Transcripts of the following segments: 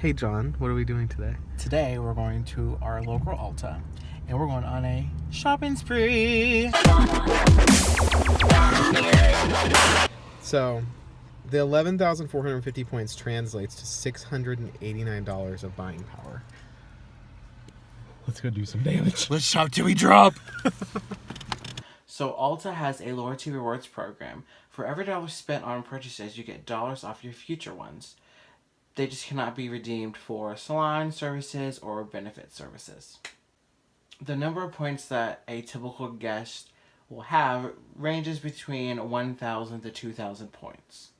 Hey John, what are we doing today? Today we're going to our local Ulta and we're going on a shopping spree. So, the 11,450 points translates to $689 of buying power. Let's go do some damage. Let's shop till we drop. So Ulta has a loyalty rewards program. For every dollar spent on purchases, you get dollars off your future ones. They just cannot be redeemed for salon services or benefit services. The number of points that a typical guest will have ranges between 1,000 to 2,000 points.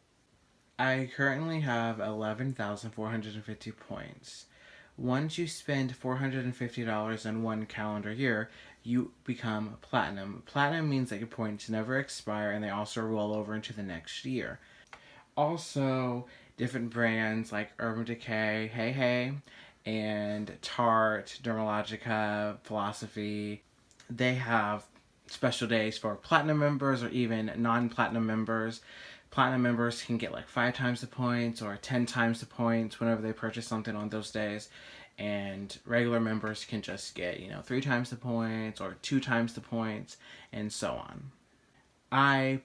I currently have 11,450 points. Once you spend $450 in one calendar year, you become platinum. Platinum means that your points never expire and they also roll over into the next year. Also, different brands like Urban Decay, Hey Hey, and Tarte, Dermalogica, Philosophy, they have special days for platinum members or even non-platinum members. Platinum members can get like 5 times the points or 10 times the points whenever they purchase something on those days. And regular members can just get, 3 times the points or 2 times the points and so on. I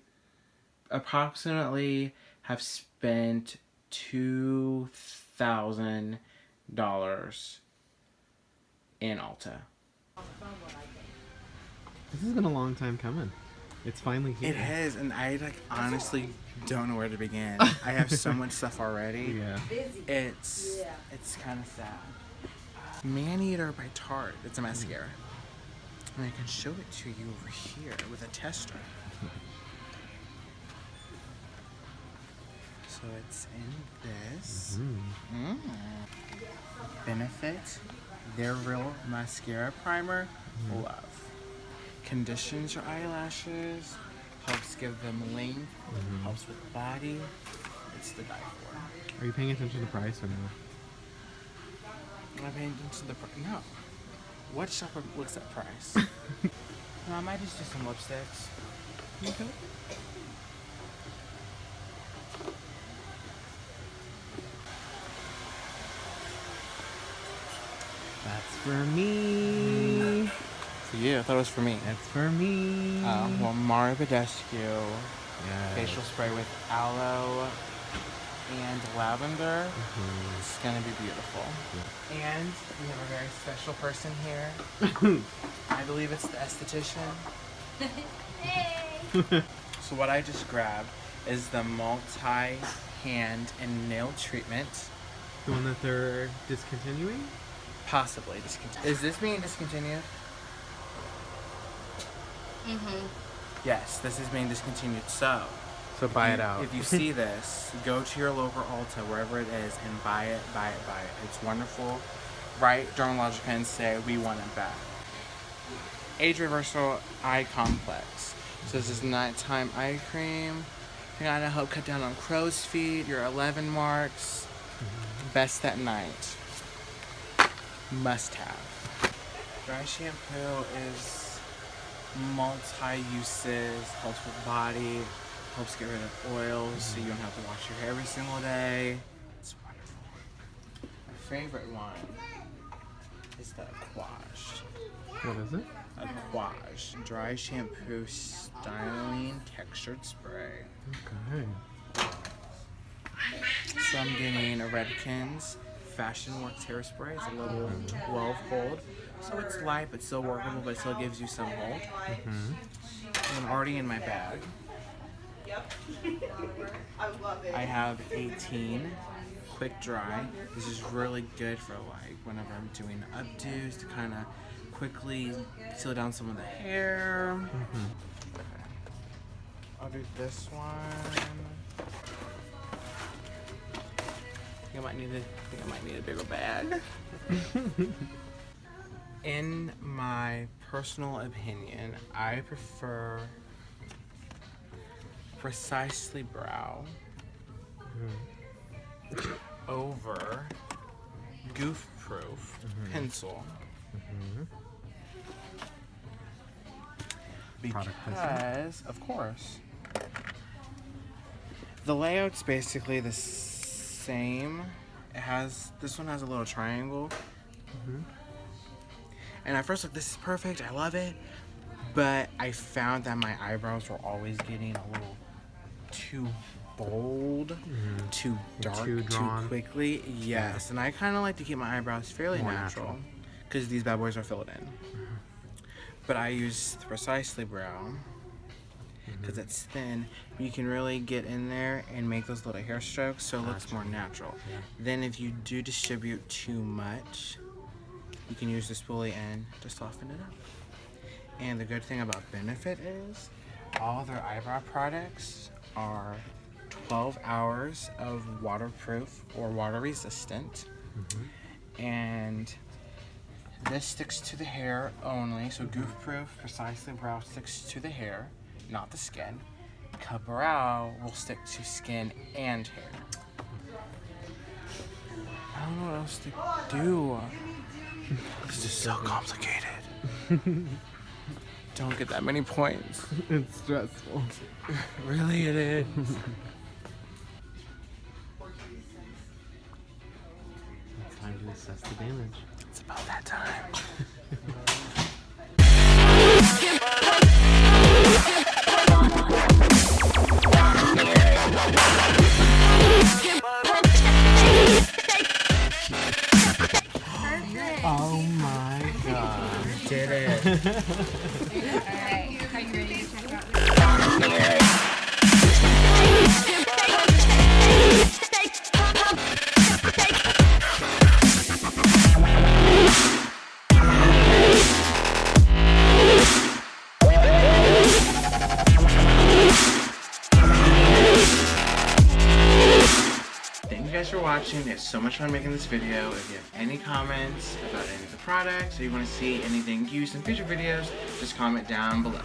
approximately have spent $2,000 in Ulta. This has been a long time coming. It's finally here. It has, and I honestly don't know where to begin. I have so much stuff already. Yeah. It's kind of sad. Man Eater by Tarte. It's a mascara. And I can show it to you over here with a tester. So it's in this. Benefit. Their Real Mascara Primer. Love. Conditions your eyelashes. Helps give them length. Helps with body. It's the die for. Are you paying attention to the price or no? Am I paying attention to the price? No. What shopper looks at price? No, I might just do some lipsticks. Okay. That's for me. For you? I thought it was for me. That's for me. Well, Mario Badescu Yeah. facial spray with aloe and lavender. It's gonna be beautiful. And we have a very special person here. I believe it's the esthetician. Hey! So what I just grabbed is the multi-hand and nail treatment. The one that they're discontinuing? Possibly discontinued. Is this being discontinued? Yes, this is being discontinued. So buy it out. If you see this, go to your local Ulta, wherever it is, and buy it. It's wonderful. Write Dermalogica and say, we want it back. Age Reversal Eye Complex. So this is nighttime eye cream. Gonna help cut down on crow's feet, your 11 marks. Best at night. Must have. Dry shampoo is multi-uses, helps with body, helps get rid of oils so you don't have to wash your hair every single day. It's wonderful. My favorite one is the Aquage. What is it? Aquage. Dry shampoo styling textured spray. Okay. So I'm getting a Redken's Fashion Works hairspray. It's a level 12 hold. So it's light but still workable, but still gives you some hold. I'm already in my bag. I have 18 Quick Dry. This is really good for whenever I'm doing updos to kind of quickly seal down some of the hair. I'll do this one. I think I might need a bigger bag. In my personal opinion, I prefer Precisely Brow over Goof Proof Pencil. Because, of course, the layout's basically the same This one has a little triangle. Mhm. And at first, like, this is perfect. I love it. But I found that my eyebrows were always getting a little too bold, too dark, Too too drawn. quickly. Yes, and I kind of like to keep my eyebrows fairly More natural because these bad boys are filled in. But I use the Precisely Brow because it's thin. You can really get in there and make those little hair strokes so it looks more natural. Yeah. Then if you do distribute too much, you can use the spoolie end to soften it up. And the good thing about Benefit is all their eyebrow products are 12 hours of waterproof or water resistant. And this sticks to the hair only. So Goof Proof Precisely Brow sticks to the hair, not the skin. Cabral will stick to skin and hair. I don't know what else to do. This is so complicated. Don't get that many points. It's stressful. Really, it is. It's time to assess the damage. It's about that time. Perfect. Oh my god. Did it. Alright, are you ready to check out Thank you guys for watching. We had so much fun making this video. If you have any comments about any of the products or you want to see anything used in future videos, just comment down below.